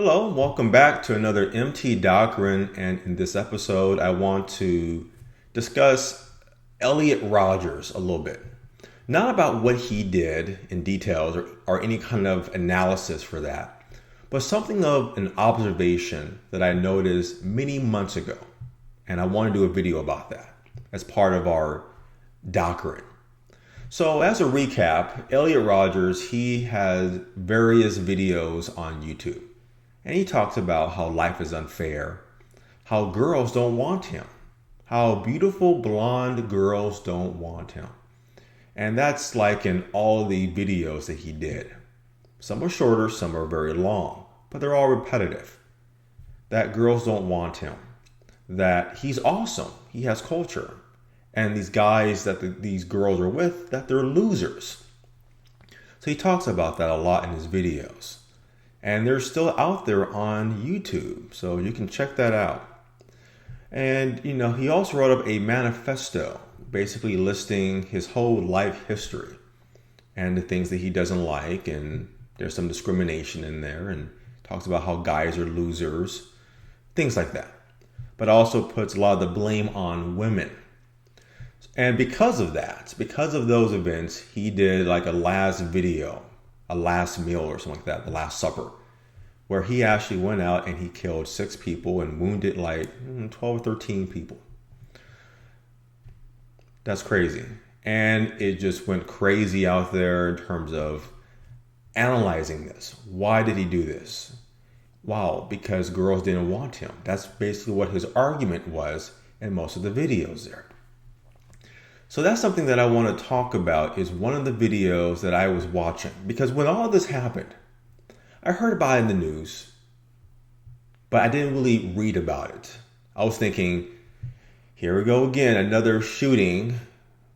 Hello, welcome back to another MT Doctrine, and in this episode I want to discuss Elliot Rodgers a little bit. Not about what he did in details or any kind of analysis for that, but something of an observation that I noticed many months ago, and I want to do a video about that as part of our doctrine. So as a recap, Elliot Rodgers, he has various videos on YouTube. And he talks about how life is unfair, how girls don't want him, how beautiful blonde girls don't want him. And that's like in all the videos that he did. Some are shorter, some are very long, but they're all repetitive. That girls don't want him, that he's awesome, he has culture, and these guys that these girls are with, that they're losers. So he talks about that a lot in his videos. And they're still out there on YouTube, so you can check that out. And, he also wrote up a manifesto, basically listing his whole life history and the things that he doesn't like. And there's some discrimination in there, and talks about how guys are losers, things like that. But also puts a lot of the blame on women. And because of that, because of those events, he did like a last video, a last meal or something like that, the Last Supper, where he actually went out and he killed 6 people and wounded like 12 or 13 people. That's crazy. And it just went crazy out there in terms of analyzing this. Why did he do this? Wow, because girls didn't want him. That's basically what his argument was in most of the videos there. So that's something that I want to talk about, is one of the videos that I was watching. Because when all of this happened, I heard about it in the news, but I didn't really read about it. I was thinking, here we go again, another shooting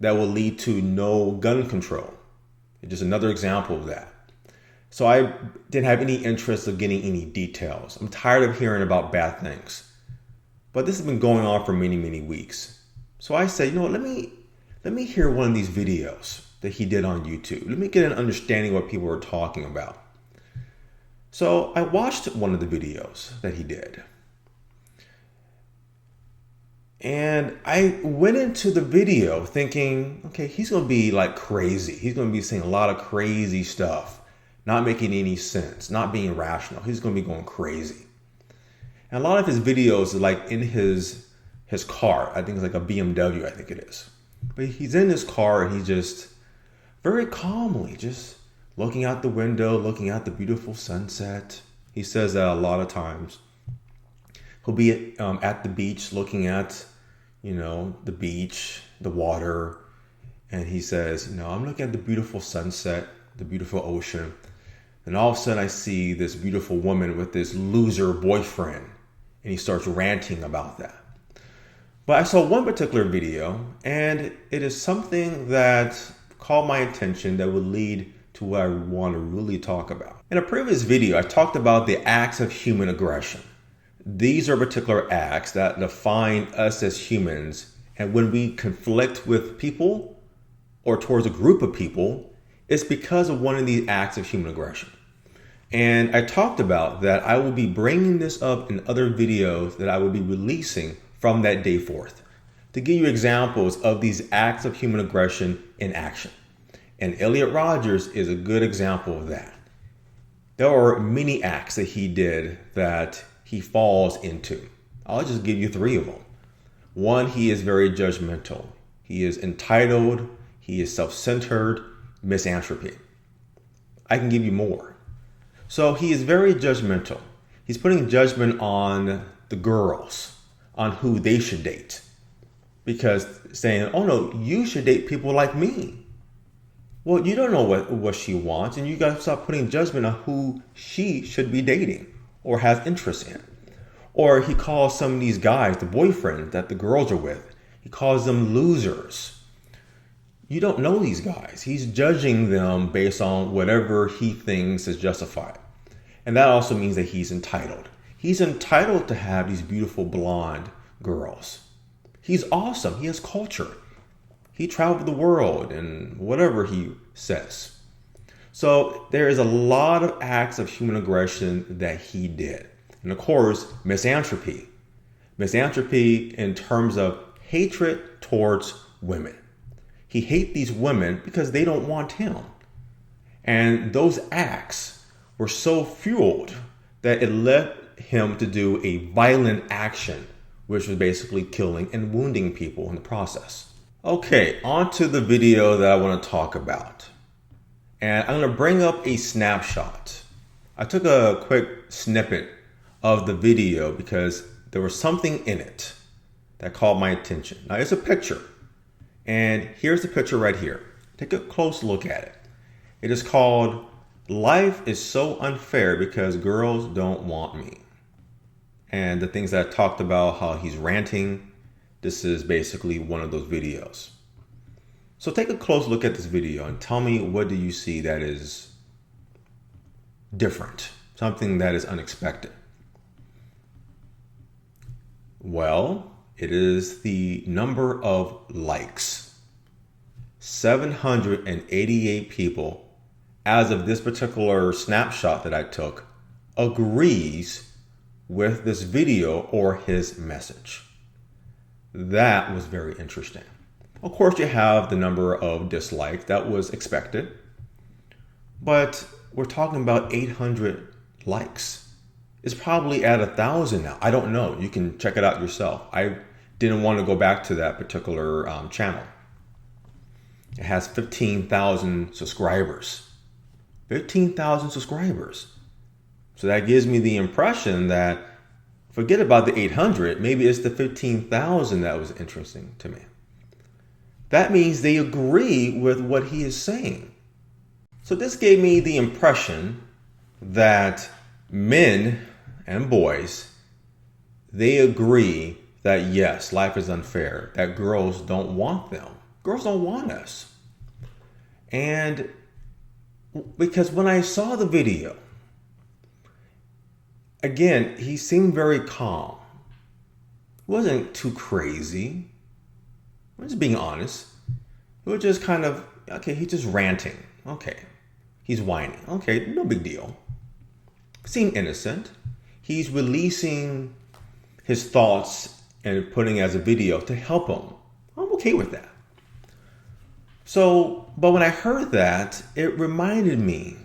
that will lead to no gun control. It's just another example of that. So I didn't have any interest of getting any details. I'm tired of hearing about bad things. But this has been going on for many, many weeks. So I said, let me hear one of these videos that he did on YouTube. Let me get an understanding of what people are talking about. So I watched one of the videos that he did. And I went into the video thinking, okay, he's going to be like crazy. He's going to be saying a lot of crazy stuff, not making any sense, not being rational. He's going to be going crazy. And a lot of his videos are like in his car. I think it's like a BMW, I think it is. But he's in his car and he's just very calmly just looking out the window, looking at the beautiful sunset. He says that a lot of times. He'll be at the beach looking at, the beach, the water. And he says, I'm looking at the beautiful sunset, the beautiful ocean. And all of a sudden I see this beautiful woman with this loser boyfriend. And he starts ranting about that. But I saw one particular video, and it is something that caught my attention that would lead to what I want to really talk about. In a previous video, I talked about the acts of human aggression. These are particular acts that define us as humans, and when we conflict with people or towards a group of people, it's because of one of these acts of human aggression. And I talked about that I will be bringing this up in other videos that I will be releasing from that day forth, to give you examples of these acts of human aggression in action. And Elliot Rodgers is a good example of that. There are many acts that he did that he falls into. I'll just give you 3 of them. 1, he is very judgmental. He is entitled. He is self-centered, misanthropy. I can give you more. So he is very judgmental. He's putting judgment on the girls, on who they should date, because saying, oh no, you should date people like me. Well, you don't know what she wants, and you got to stop putting judgment on who she should be dating or has interest in. Or he calls some of these guys, the boyfriend that the girls are with, he calls them losers. You don't know these guys. He's judging them based on whatever he thinks is justified. And that also means that he's entitled. He's entitled to have these beautiful blonde girls. He's awesome. He has culture. He traveled the world and whatever he says. So there is a lot of acts of human aggression that he did. And of course, misanthropy. Misanthropy in terms of hatred towards women. He hates these women because they don't want him. And those acts were so fueled that it led him to do a violent action, which was basically killing and wounding people in the process. Okay, on to the video that I want to talk about. And I'm going to bring up a snapshot. I took a quick snippet of the video because there was something in it that caught my attention. Now, it's a picture. And here's the picture right here. Take a close look at it. It is called "Life is So Unfair Because Girls Don't Want Me." And the things that I talked about, how he's ranting, this is basically one of those videos. So take a close look at this video and tell me, what do you see that is different? Something that is unexpected. Well, it is the number of likes. 788 people, as of this particular snapshot that I took, agrees with this video or his message. That was very interesting. Of course, you have the number of dislikes. That was expected. But we're talking about 800 likes. It's probably at 1,000 now. I don't know. You can check it out yourself. I didn't want to go back to that particular channel. It has 15,000 subscribers. 15,000 subscribers. So that gives me the impression that, forget about the 800, maybe it's the 15,000 that was interesting to me. That means they agree with what he is saying. So this gave me the impression that men and boys, they agree that yes, life is unfair, that girls don't want them. Girls don't want us. And because when I saw the video, again, he seemed very calm. It wasn't too crazy. I'm just being honest. It was just kind of, okay, he's just ranting. Okay. He's whining. Okay, no big deal. Seemed innocent. He's releasing his thoughts and putting it as a video to help him. I'm okay with that. So, but when I heard that, it reminded me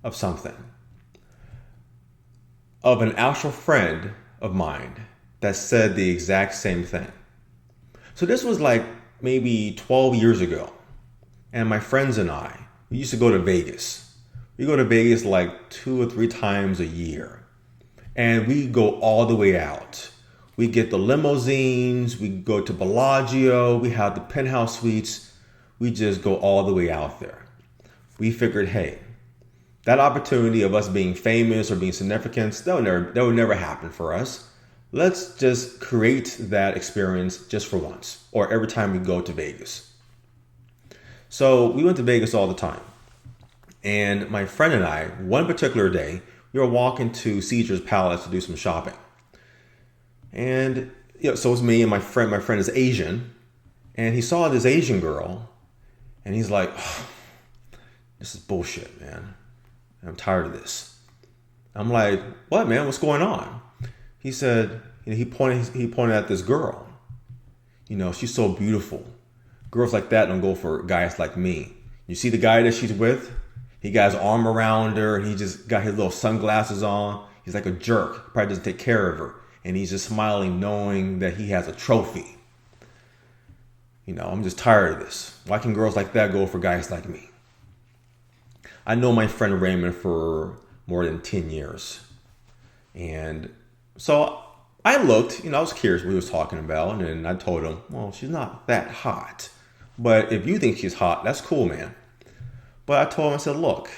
of something. Of an actual friend of mine that said the exact same thing. So this was like maybe 12 years ago. And my friends and I, we used to go to Vegas. We go to Vegas like 2 or 3 times a year. And we go all the way out. We get the limousines, we go to Bellagio, we have the penthouse suites. We just go all the way out there. We figured, hey, that opportunity of us being famous or being significant, that would never happen for us. Let's just create that experience just for once or every time we go to Vegas. So we went to Vegas all the time. And my friend and I, one particular day, we were walking to Caesar's Palace to do some shopping. And so it was me and my friend. My friend is Asian. And he saw this Asian girl. And he's like, oh, this is bullshit, man. I'm tired of this. I'm like, what, man? What's going on? He said, he pointed at this girl. She's so beautiful. Girls like that don't go for guys like me. You see the guy that she's with? He got his arm around her and he just got his little sunglasses on. He's like a jerk. Probably doesn't take care of her. And he's just smiling knowing that he has a trophy. I'm just tired of this. Why can girls like that go for guys like me? I know my friend Raymond for more than 10 years. And so I looked, I was curious what he was talking about. And I told him, well, she's not that hot. But if you think she's hot, that's cool, man. But I told him, I said, look,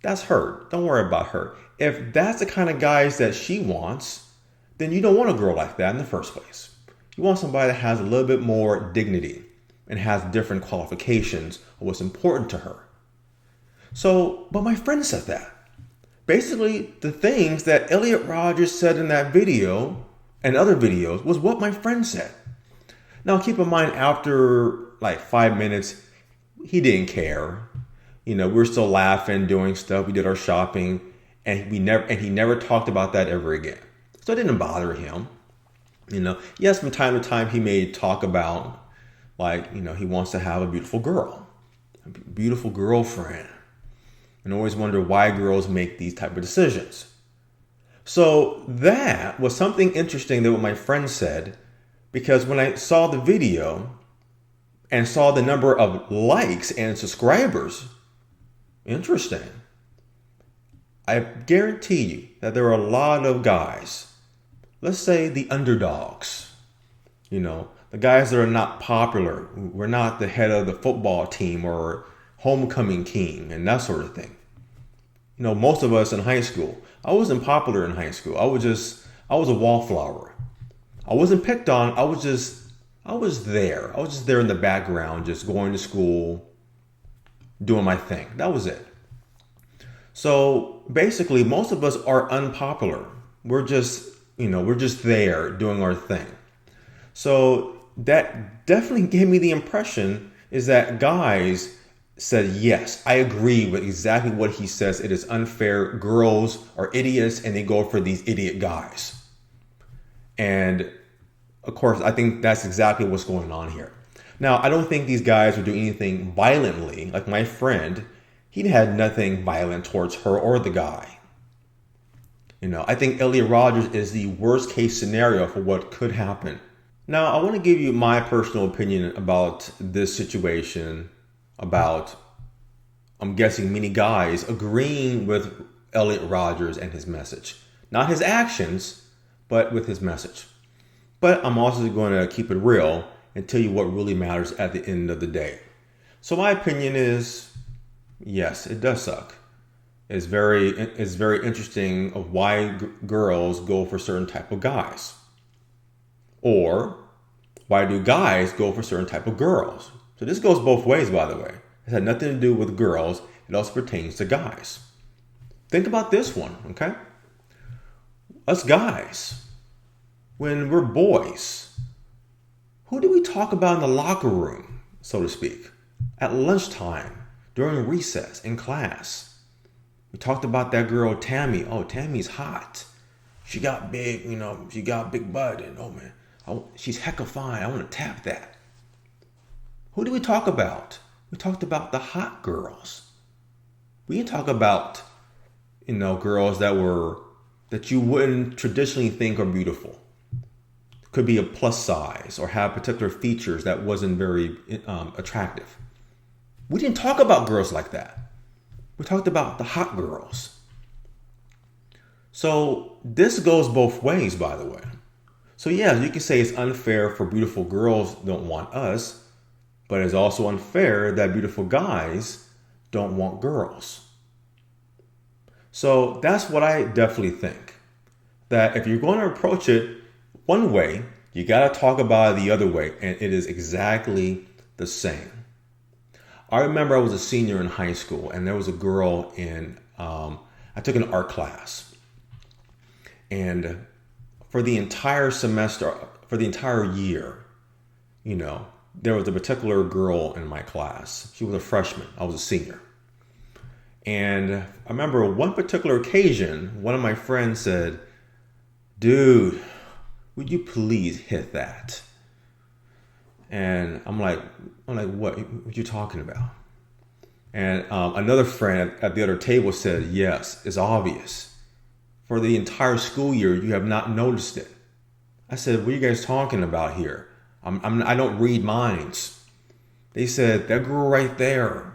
that's her. Don't worry about her. If that's the kind of guys that she wants, then you don't want a girl like that in the first place. You want somebody that has a little bit more dignity and has different qualifications of what's important to her. So, but my friend said that. Basically, the things that Elliot Rodgers said in that video and other videos was what my friend said. Now, keep in mind, after like 5 minutes, he didn't care. We were still laughing, doing stuff. We did our shopping, and he never talked about that ever again. So it didn't bother him. Yes, from time to time he may talk about, he wants to have a beautiful girl, a beautiful girlfriend, and always wonder why girls make these type of decisions. So that was something interesting that what my friend said, because when I saw the video and saw the number of likes and subscribers, interesting. I guarantee you that there are a lot of guys, let's say the underdogs, the guys that are not popular. We're not the head of the football team or homecoming king and that sort of thing. Most of us in high school, I wasn't popular in high school. I was a wallflower. I wasn't picked on. I was there. I was just there in the background, just going to school, doing my thing. That was it. So basically, most of us are unpopular. We're just there doing our thing. So that definitely gave me the impression is that guys said, yes, I agree with exactly what he says. It is unfair. Girls are idiots and they go for these idiot guys. And of course, I think that's exactly what's going on here. Now, I don't think these guys would do anything violently. Like my friend, he had nothing violent towards her or the guy. I think Elliot Rodgers is the worst case scenario for what could happen. Now, I want to give you my personal opinion about this situation, about, I'm guessing, many guys agreeing with Elliot Rodgers and his message. Not his actions, but with his message. But I'm also going to keep it real and tell you what really matters at the end of the day. So my opinion is, yes, it does suck. It's very interesting of why girls go for certain type of guys. Or why do guys go for certain type of girls? So this goes both ways, by the way. It had nothing to do with girls. It also pertains to guys. Think about this one, okay? Us guys, when we're boys, who do we talk about in the locker room, so to speak? At lunchtime, during recess, in class. We talked about that girl, Tammy. Oh, Tammy's hot. She got big, she got big butt. And oh man, she's hecka fine. I want to tap that. Who do we talk about? We talked about the hot girls. We didn't talk about, girls that you wouldn't traditionally think are beautiful. Could be a plus size or have particular features that wasn't very attractive. We didn't talk about girls like that. We talked about the hot girls. So this goes both ways, by the way. So yeah, you can say it's unfair for beautiful girls don't want us, but it's also unfair that beautiful guys don't want girls. So that's what I definitely think. That if you're going to approach it one way, you got to talk about it the other way, and it is exactly the same. I remember I was a senior in high school, and there was a girl I took an art class. And for the entire semester, for the entire year, there was a particular girl in my class. She was a freshman. I was a senior. And I remember one particular occasion, one of my friends said, "Dude, would you please hit that?" And I'm like, what you talking about? And another friend at the other table said, "Yes, it's obvious. For the entire school year, you have not noticed it." I said, "What are you guys talking about here? I don't read minds." They said, "That girl right there,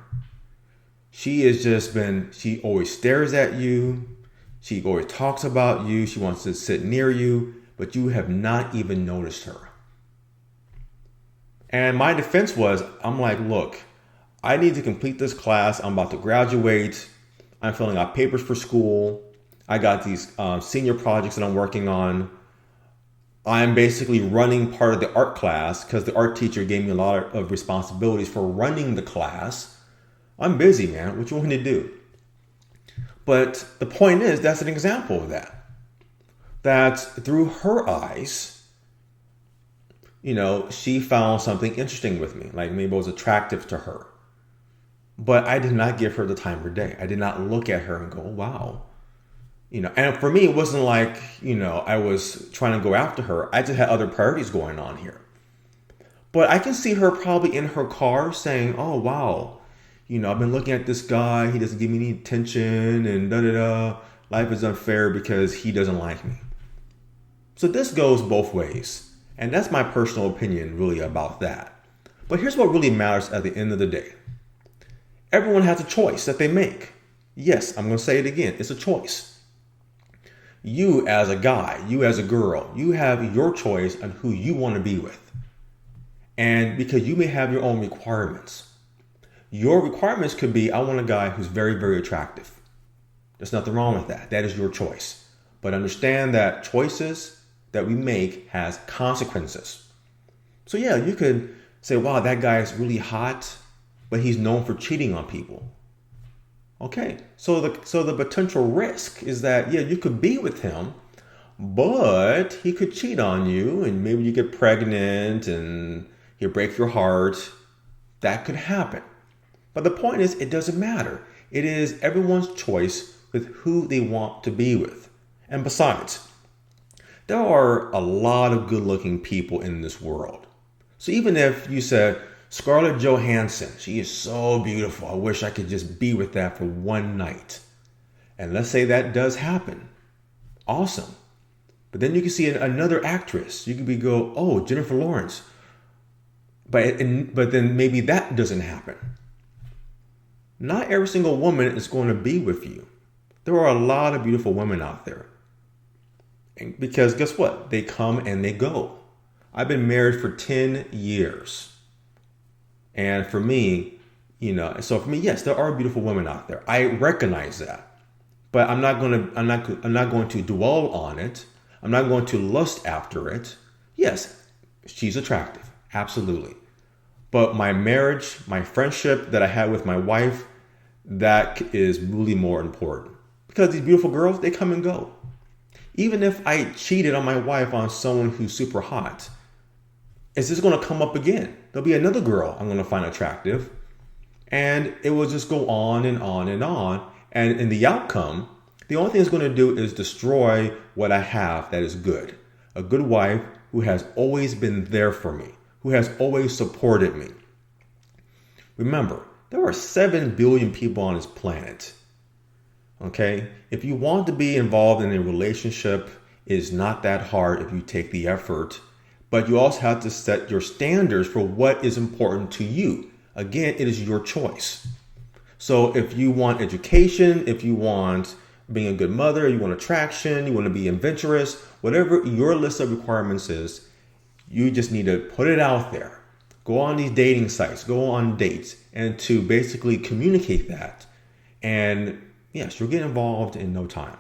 she always stares at you. She always talks about you. She wants to sit near you, but you have not even noticed her." And my defense was, I'm like, look, I need to complete this class. I'm about to graduate. I'm filling out papers for school. I got these senior projects that I'm working on. I'm basically running part of the art class because the art teacher gave me a lot of responsibilities for running the class. I'm busy, man. What you want me to do? But the point is, that's an example of that. That through her eyes, she found something interesting with me. Like maybe I was attractive to her. But I did not give her the time of day. I did not look at her and go, wow. And for me, it wasn't like, I was trying to go after her. I just had other priorities going on here. But I can see her probably in her car saying, oh, wow, I've been looking at this guy. He doesn't give me any attention and da-da-da. Life is unfair because he doesn't like me. So this goes both ways. And that's my personal opinion really about that. But here's what really matters at the end of the day. Everyone has a choice that they make. Yes, I'm going to say it again. It's a choice. You as a guy, you as a girl, you have your choice on who you want to be with. And because you may have your own requirements. Your requirements could be, I want a guy who's very, very attractive. There's nothing wrong with that. That is your choice. But understand that choices that we make has consequences. So yeah, you could say, wow, that guy is really hot, but he's known for cheating on people. Okay, so the potential risk is that, yeah, you could be with him, but he could cheat on you and maybe you get pregnant and he'll break your heart. That could happen. But the point is, it doesn't matter. It is everyone's choice with who they want to be with. And besides, there are a lot of good-looking people in this world. So even if you said, Scarlett Johansson, she is so beautiful. I wish I could just be with that for one night. And let's say that does happen. Awesome. But then you can see another actress. You could go, oh, Jennifer Lawrence. But then maybe that doesn't happen. Not every single woman is going to be with you. There are a lot of beautiful women out there. And because guess what? They come and they go. I've been married for 10 years. And for me, yes, there are beautiful women out there. I recognize that. But I'm not going to dwell on it. I'm not going to lust after it. Yes, she's attractive. Absolutely. But my marriage, my friendship that I had with my wife, that is really more important. Because these beautiful girls, they come and go. Even if I cheated on my wife on someone who's super hot, is this going to come up again? There'll be another girl I'm going to find attractive. And it will just go on and on and on. And in the outcome, the only thing it's going to do is destroy what I have that is good. A good wife who has always been there for me, who has always supported me. Remember, there are 7 billion people on this planet. Okay? If you want to be involved in a relationship, it is not that hard if you take the effort. But you also have to set your standards for what is important to you. Again, it is your choice. So if you want education, if you want being a good mother, you want attraction, you want to be adventurous, whatever your list of requirements is, you just need to put it out there. Go on these dating sites, go on dates, and to basically communicate that. And yes, you'll get involved in no time.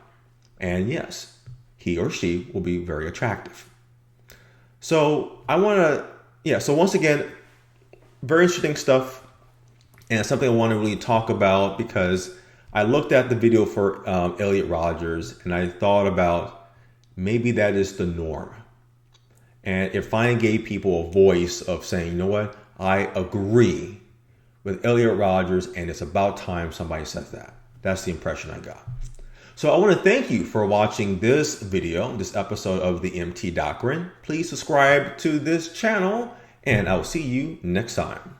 And yes, he or she will be very attractive. So so once again, very interesting stuff. And it's something I want to really talk about because I looked at the video for Elliot Rodgers and I thought about maybe that is the norm. And it finally gave people a voice of saying, you know what, I agree with Elliot Rodgers and it's about time somebody says that. That's the impression I got. So I want to thank you for watching this video, this episode of the MT Doctrine. Please subscribe to this channel and I will see you next time.